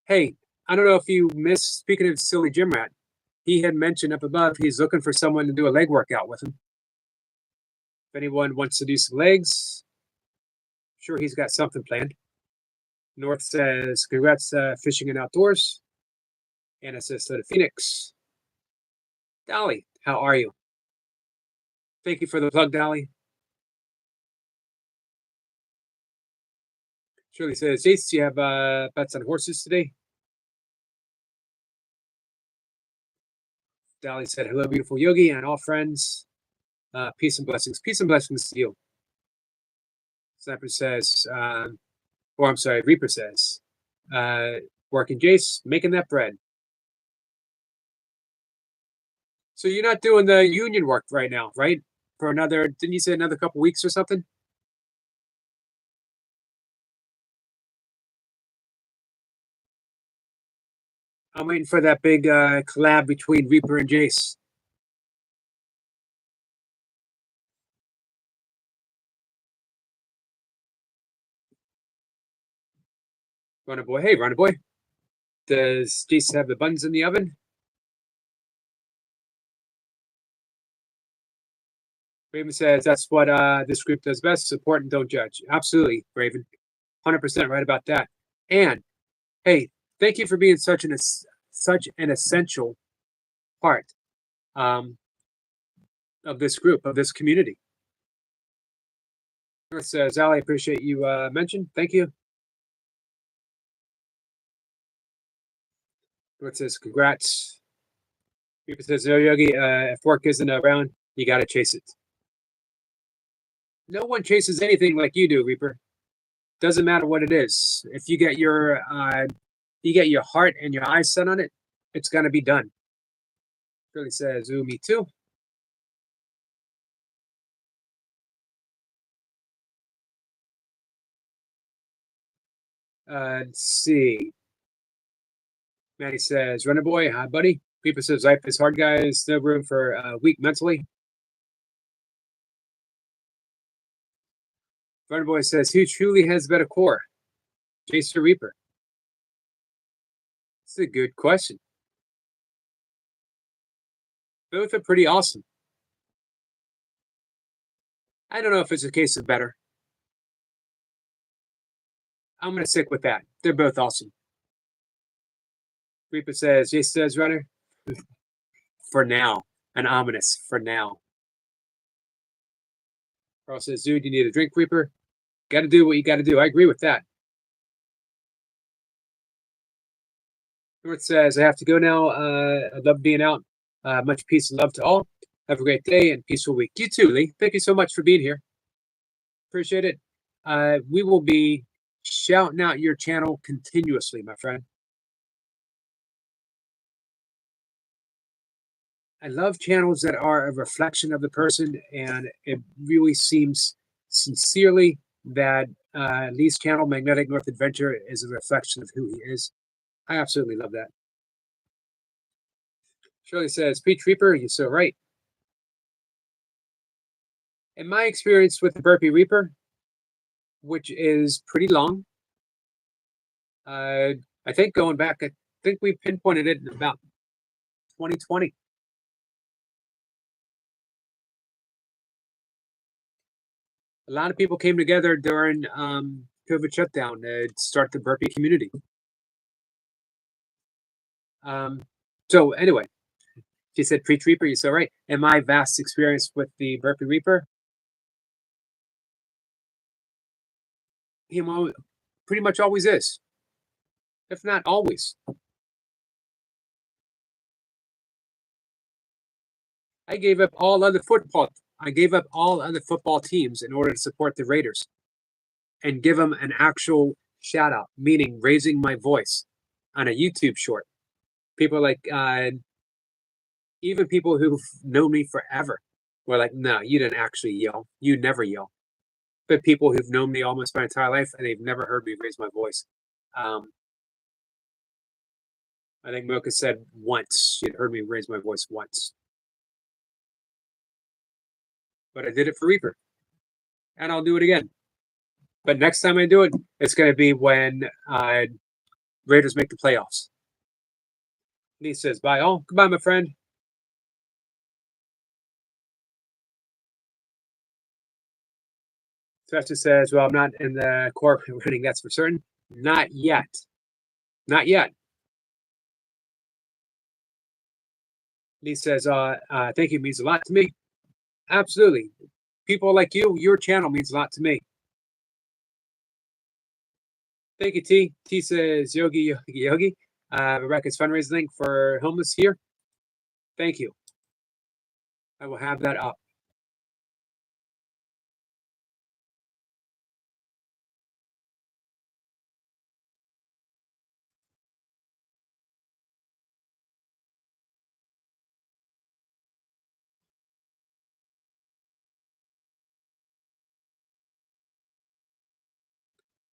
Hey, I don't know if you missed, speaking of Silly Jim Rat, he had mentioned up above he's looking for someone to do a leg workout with him. If anyone wants to do some legs, sure, he's got something planned. North says, congrats, Fishing and Outdoors. Anna says, to the Phoenix. Dolly, how are you? Thank you for the plug, Dolly. Shirley says, Jace, do you have bets on horses today? Dolly said, hello, beautiful Yogi and all friends. Peace and blessings. Peace and blessings to you. Sniper says, Reaper says, working Jace, making that bread. So you're not doing the union work right now, right? For another, didn't you say another couple weeks or something? I'm waiting for that big collab between Reaper and Jace. Runner boy, hey, Runner boy. Does Jace have the buns in the oven? Raven says that's what this group does best: support and don't judge. Absolutely, Raven, 100% right about that. And hey, thank you for being such an essential part of this group, of this community. North says, Al, I appreciate you mentioned. Thank you. North says, congrats. Reaper says, no, Yogi, if work isn't around, you got to chase it. No one chases anything like you do, Reaper. Doesn't matter what it is. If you get your heart and your eyes set on it, it's gonna be done. Really says, ooh, me too. Let's see. Maddie says, Runner Boy, hi, buddy. Reaper says, life is hard, guys. No room for weak mentally. Runner Boy says, who truly has better core? Jace or Reaper? It's a good question. Both are pretty awesome. I don't know if it's a case of better. I'm going to stick with that. They're both awesome. Reaper says, Jace says, Runner. For now. And ominous. For now. Carl says, dude, you need a drink, Reaper. Got to do what you got to do. I agree with that. North says, I have to go now. I love being out. Much peace and love to all. Have a great day and peaceful week. You too, Lee. Thank you so much for being here. Appreciate it. We will be shouting out your channel continuously, my friend. I love channels that are a reflection of the person, and it really seems sincerely that Lee's channel, Magnetic North Adventure, is a reflection of who he is. I absolutely love that. Shirley says, Peach Reaper, you're so right. In my experience with the Burpee Reaper, which is pretty long, I think going back, I think we pinpointed it in about 2020. A lot of people came together during COVID shutdown to start the Burpee community. So anyway, she said, Preach Reaper, you're so right. And my vast experience with the Burpee Reaper, he pretty much always is, if not always. I gave up all other football teams in order to support the Raiders and give them an actual shout out, meaning raising my voice on a YouTube short. People like, even people who've known me forever were like, no, you didn't actually yell. You never yell. But people who've known me almost my entire life and they've never heard me raise my voice. I think Mocha said once she'd heard me raise my voice once. But I did it for Reaper. And I'll do it again. But next time I do it, it's going to be when Raiders make the playoffs. Lee says, bye all. Goodbye, my friend. Sester says, well, I'm not in the corporate running, that's for certain. Not yet. Not yet. Lee says, thank you, means a lot to me. Absolutely. People like you, your channel means a lot to me. Thank you, T. T says, Yogi. Rebecca's fundraising link for homeless here. Thank you. I will have that up.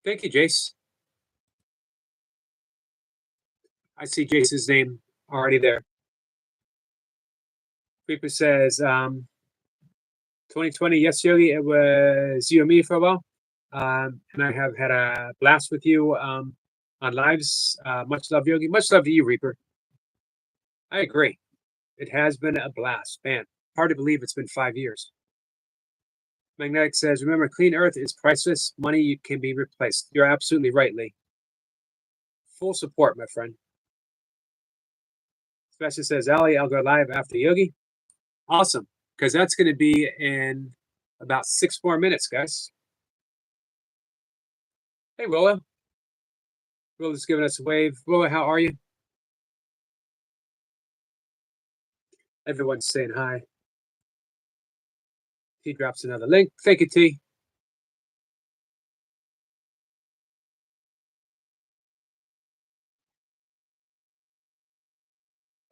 Thank you, Jace. I see Jace's name already there. Reaper says, 2020, yes, Yogi, it was you and me for a while. And I have had a blast with you on lives. Much love, Yogi. Much love to you, Reaper. I agree. It has been a blast. Man, hard to believe it's been 5 years. Magnetic says, remember, clean earth is priceless. Money can be replaced. You're absolutely right, Lee. Full support, my friend. Special says, Ali, I'll go live after Yogi. Awesome, because that's going to be in about 6 more minutes, guys. Hey, Rolla. Rolla's giving us a wave. Rolla, how are you? Everyone's saying hi. T drops another link. Thank you, T.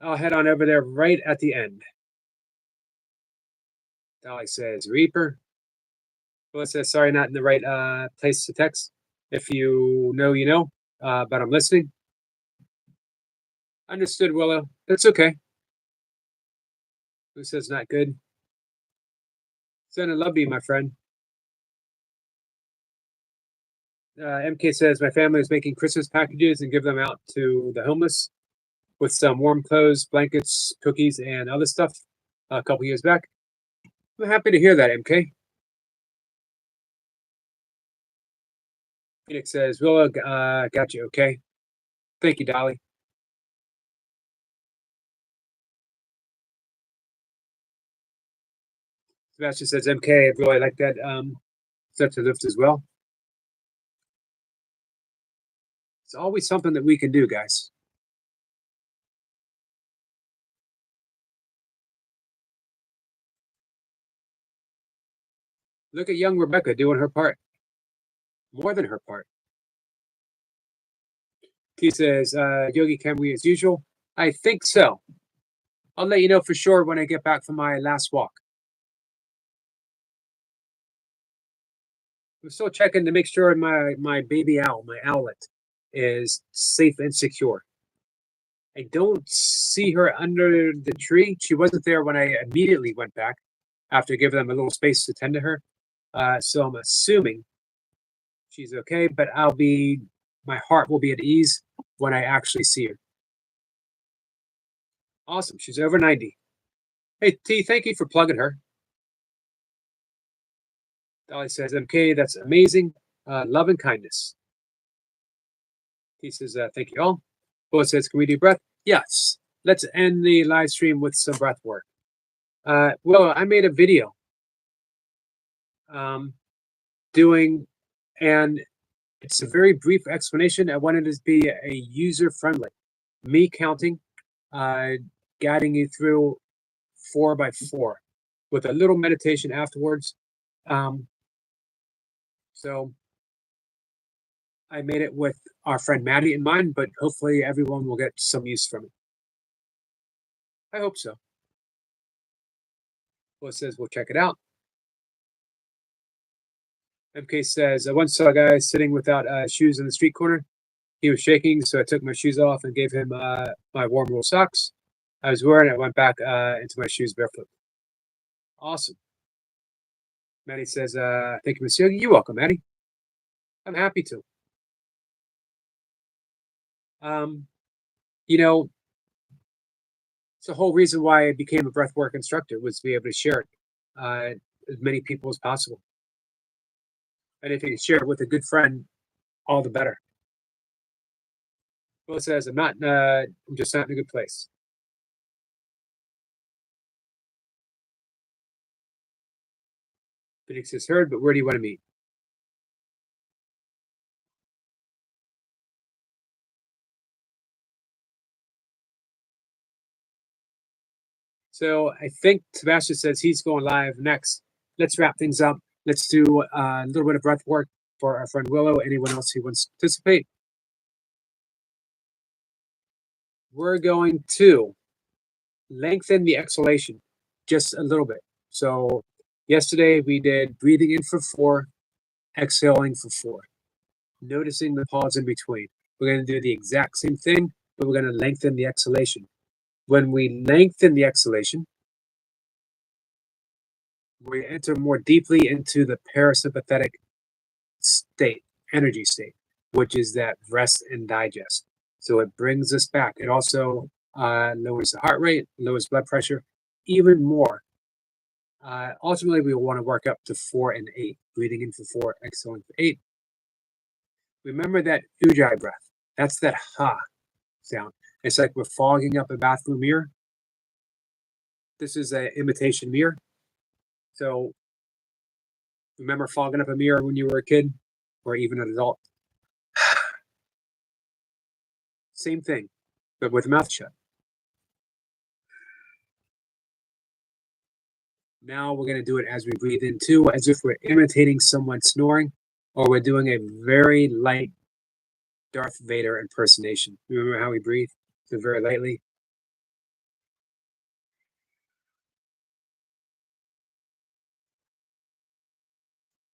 I'll head on over there right at the end. Dolly says, Reaper. Rolla says, sorry, not in the right place to text. If you know, you know. but I'm listening. Understood, Willow. That's okay. Who says not good? Sending love to you, my friend. MK says, my family is making Christmas packages and give them out to the homeless with some warm clothes, blankets, cookies, and other stuff a couple years back. I'm happy to hear that, MK. Phoenix says, Willow, got you, okay? Thank you, Dolly. Sebastian says, MK, I really like that step to lift as well. It's always something that we can do, guys. Look at young Rebecca doing her part. More than her part. He says, Yogi, can we as usual? I think so. I'll let you know for sure when I get back from my last walk. I'm still checking to make sure my baby owl, my owlet, is safe and secure. I don't see her under the tree. She wasn't there when I immediately went back after giving them a little space to tend to her. So I'm assuming she's okay, but my heart will be at ease when I actually see her. Awesome. She's over 90. Hey, T, thank you for plugging her. Dolly says, MK, that's amazing. Love and kindness. He says, thank you all. Bo says, can we do breath? Yes. Let's end the live stream with some breath work. Well, I made a video doing, and it's a very brief explanation. I wanted it to be a user-friendly. Me counting, guiding you through 4x4 with a little meditation afterwards. So I made it with our friend Maddie in mind, but hopefully everyone will get some use from it. I hope so. Well, it says we'll check it out. MK says, I once saw a guy sitting without shoes in the street corner. He was shaking, so I took my shoes off and gave him my warm wool socks I was wearing. I went back into my shoes barefoot. Awesome. Maddie says, thank you, Miss Yogi. You're welcome, Maddie. I'm happy to. You know, it's the whole reason why I became a breathwork instructor, was to be able to share it as many people as possible. And if you can share it with a good friend, all the better. Will says, I'm just not in a good place. Phoenix is heard, but where do you want to meet? So I think Sebastian says he's going live next. Let's wrap things up. Let's do a little bit of breath work for our friend Willow. Anyone else who wants to participate? We're going to lengthen the exhalation just a little bit. So yesterday we did breathing in for 4, exhaling for 4, noticing the pause in between. We're going to do the exact same thing, but we're going to lengthen the exhalation. When we lengthen the exhalation, we enter more deeply into the parasympathetic state, energy state, which is that rest and digest. So it brings us back. It also lowers the heart rate, lowers blood pressure even more. Ultimately, we want to work up to 4 and 8, breathing in for 4, exhaling for 8. Remember that ujjayi breath. That's that ha sound. It's like we're fogging up a bathroom mirror. This is an imitation mirror. So remember fogging up a mirror when you were a kid or even an adult? Same thing, but with mouth shut. Now we're going to do it as we breathe in too, as if we're imitating someone snoring, or we're doing a very light Darth Vader impersonation. Remember how we breathe? So very lightly.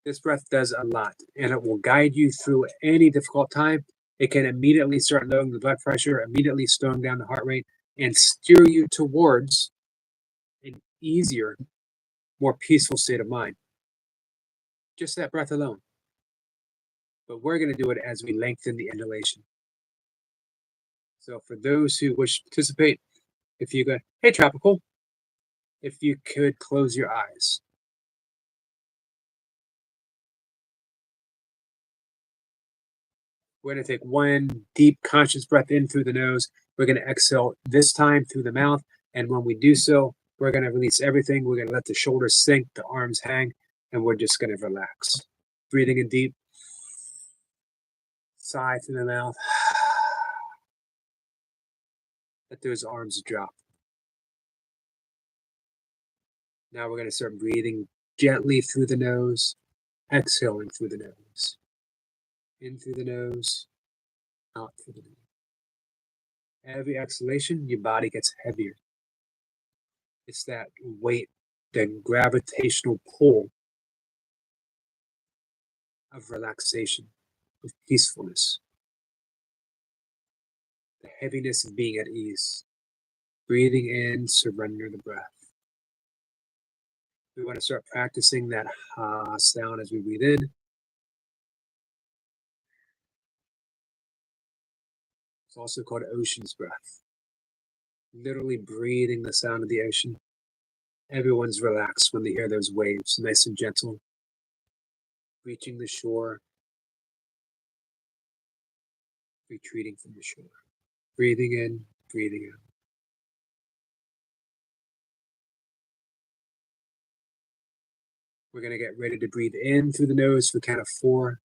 This breath does a lot, and it will guide you through any difficult time. It can immediately start lowering the blood pressure, immediately slowing down the heart rate, and steer you towards an easier, more peaceful state of mind. Just that breath alone. But we're going to do it as we lengthen the inhalation. So for those who wish to participate, if you go, hey, Tropical, if you could close your eyes. We're going to take one deep conscious breath in through the nose. We're going to exhale this time through the mouth. And when we do so, we're going to release everything. We're going to let the shoulders sink, the arms hang, and we're just going to relax. Breathing in deep. Sigh through the mouth. Let those arms drop. Now we're going to start breathing gently through the nose, exhaling through the nose. In through the nose, out through the nose. Every exhalation, your body gets heavier. It's that weight, that gravitational pull of relaxation, of peacefulness. The heaviness of being at ease. Breathing in, surrender the breath. We want to start practicing that ha sound as we breathe in. It's also called ocean's breath. Literally breathing the sound of the ocean. Everyone's relaxed when they hear those waves, nice and gentle. Reaching the shore. Retreating from the shore. Breathing in, breathing out. We're going to get ready to breathe in through the nose for count of 4.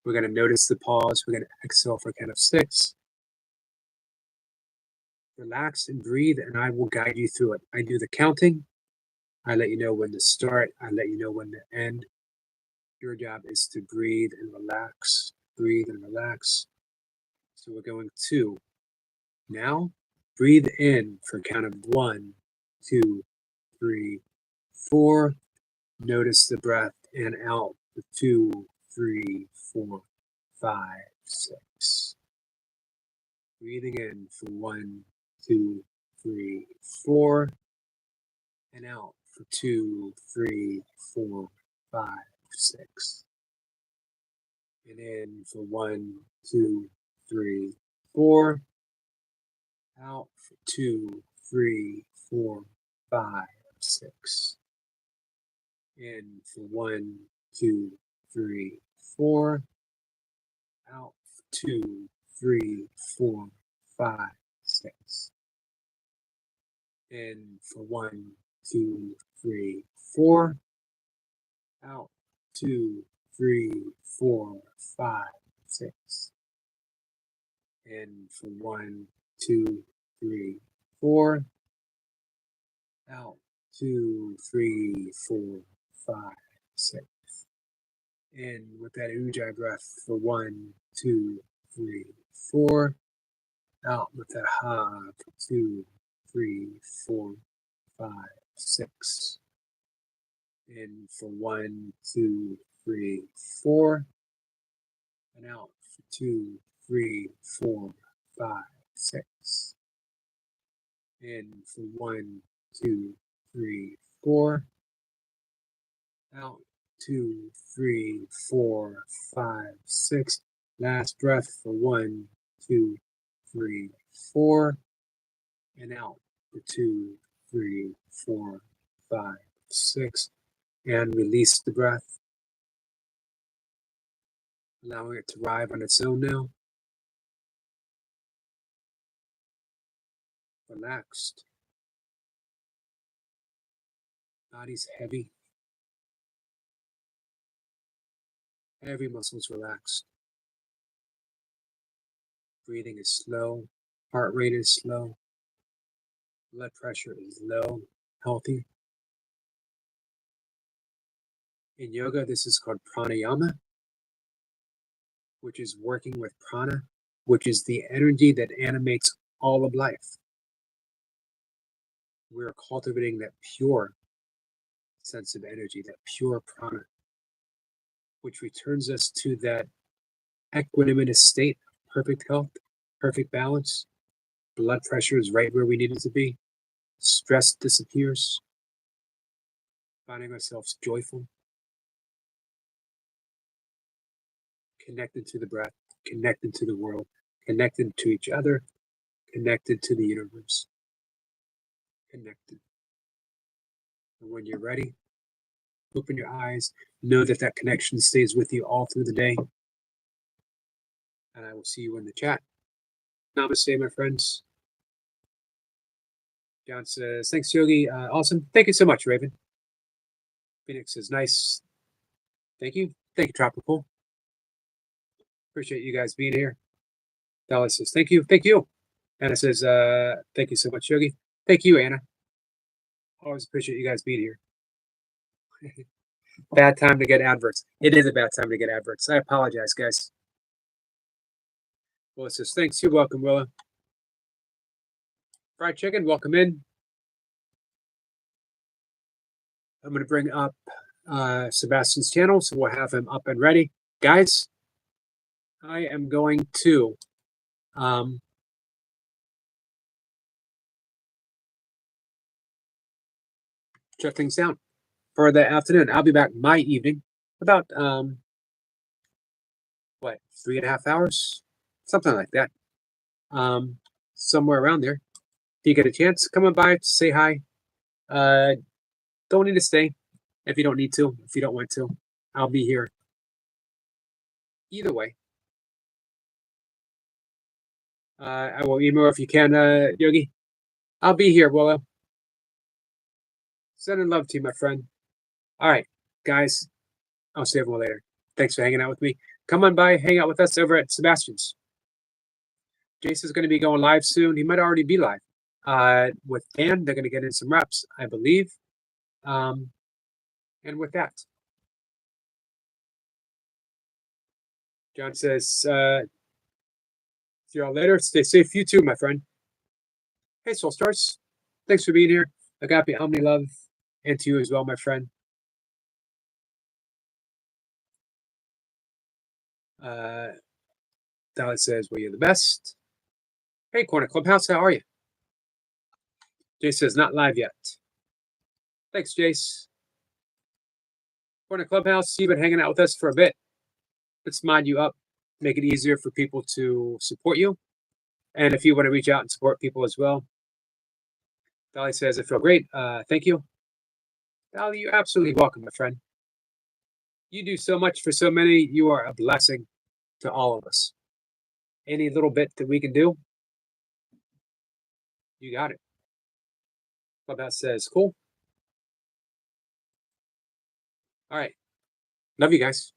We're going to notice the pause. We're going to exhale for count of 6. Relax and breathe, and I will guide you through it. I do the counting. I let you know when to start. I let you know when to end. Your job is to breathe and relax. Breathe and relax. So we're going 2. Now, breathe in for count of 1, 2, 3, 4. Notice the breath and out for 2, 3, 4, 5, 6. Breathing in for 1, 2, 3, 4. And out for 2, 3, 4, 5, 6. And in for 1, 2, 3, 4. Out for 2, 3, 4, 5, 6. In for 1, 2, 3, 4. Out for 2, 3, 4, 5, 6. In for 1, 2, 3, 4. Out 2, 3, 4, 5, 6. In for 1, 2, 3, 4. Out 2, 3, 4, 5, 6. In with that ujjayi breath for 1, 2, 3, 4. Out with that ha for 2, 3, 4, 5, 6. In for 1, 2, 3, 4. And out for 2, 3, 4, 5, 6. In for 1, 2, 3, 4. Out 2, 3, 4, 5, 6. Last breath for 1, 2, 3, 4. And out for 2, 3, 4, 5, 6. And release the breath. Allowing it to arrive on its own now. Relaxed. Body's heavy. Every muscle's relaxed. Breathing is slow. Heart rate is slow. Blood pressure is low, healthy. In yoga, this is called pranayama, which is working with prana, which is the energy that animates all of life. We're cultivating that pure sense of energy, that pure prana, which returns us to that equanimous state, perfect health, perfect balance. Blood pressure is right where we need it to be. Stress disappears. Finding ourselves joyful. Connected to the breath, connected to the world, connected to each other, connected to the universe. Connected. And when you're ready, open your eyes. Know that that connection stays with you all through the day. And I will see you in the chat. Namaste, my friends. John says, thanks, Yogi. Awesome. Thank you so much, Raven. Phoenix says, nice. Thank you. Thank you, Tropical. Appreciate you guys being here. Dallas says, thank you. Thank you. Anna says, thank you so much, Yogi. Thank you, Anna. Always appreciate you guys being here. Bad time to get adverts. It is a bad time to get adverts. I apologize, guys. Willa says, thanks. You're welcome, Willa. Fried chicken, welcome in. I'm going to bring up Sebastian's channel, so we'll have him up and ready. Guys, I am going to shut things down for the afternoon. I'll be back my evening, about, 3.5 hours? Something like that. Somewhere around there. If you get a chance, come on by, say hi. Don't need to stay if you don't need to, if you don't want to. I'll be here. Either way. I will email if you can, Yogi. I'll be here, Willow. Sending love to you, my friend. All right, guys. I'll see everyone later. Thanks for hanging out with me. Come on by, hang out with us over at Sebastian's. Jason's going to be going live soon. He might already be live. With Dan, they're going to get in some reps, I believe. And with that, John says, see y'all later. Stay safe, you too, my friend. Hey, Soul Stars. Thanks for being here. Agape Omni Love. And to you as well, my friend. Dallas says, well, you're the best. Hey, Corner Clubhouse, how are you? Jace says, not live yet. Thanks, Jace. Corner Clubhouse, you've been hanging out with us for a bit. Let's mod you up, make it easier for people to support you. And if you want to reach out and support people as well. Dolly says, I feel great. Thank you. Dolly, you're absolutely welcome, my friend. You do so much for so many. You are a blessing to all of us. Any little bit that we can do, you got it. Clubhouse says, cool. All right. Love you guys.